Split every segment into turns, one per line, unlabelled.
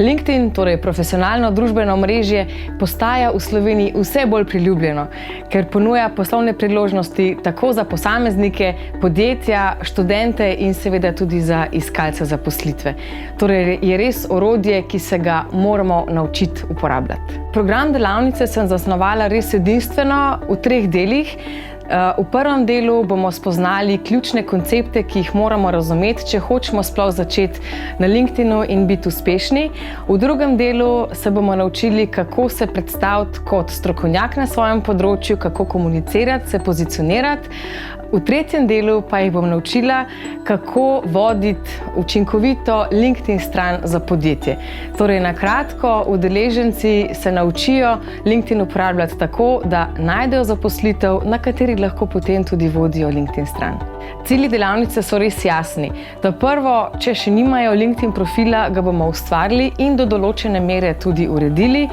LinkedIn, torej profesionalno družbeno omrežje, postaja v Sloveniji vse bolj priljubljeno, ker ponuja poslovne priložnosti tako za posameznike, podjetja, študente in seveda tudi za iskalce zaposlitve. Torej je res orodje, ki se ga moramo naučiti uporabljati. Program delavnice sem zasnovala res edinstveno v 3 delih. V prvem delu bomo spoznali ključne koncepte, ki jih moramo razumeti, če hočemo sploh začeti na LinkedInu in biti uspešni. V drugem delu se bomo naučili, kako se predstaviti kot strokovnjak na svojem področju, kako komunicirati, se pozicionirati. V tretjem delu pa jih bom naučila, kako voditi učinkovito LinkedIn stran za podjetje. Torej, na kratko, udeleženci se naučijo LinkedIn uporabljati tako, da najdejo zaposlitev, na kateri lahko potem tudi vodijo LinkedIn stran. Cilji delavnice so res jasni. Prvo, če še nimajo LinkedIn profila, ga bomo ustvarili in do določene mere tudi uredili.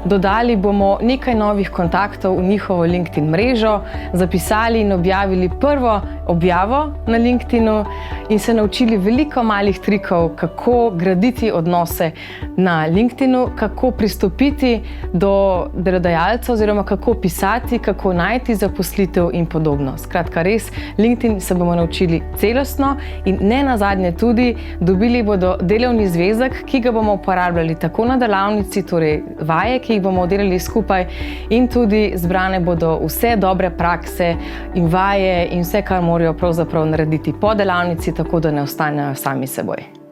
Dodali bomo nekaj novih kontaktov v njihovo LinkedIn mrežo, zapisali in objavili prvo objavo na LinkedInu in se naučili veliko malih trikov, kako graditi odnose na LinkedInu, kako pristopiti do delodajalca oziroma kako pisati, kako najti zaposlitev in podobno. Skratka, res, LinkedIn se bomo naučili celostno in ne nazadnje tudi dobili bodo delovni zvezek, ki ga bomo uporabljali tako na delavnici, torej vaje, ki jih bomo delali skupaj, in tudi zbrane bodo vse dobre prakse in vaje in vse, kar morajo pravzaprav narediti po delavnici, tako da ne ostanejo sami seboj.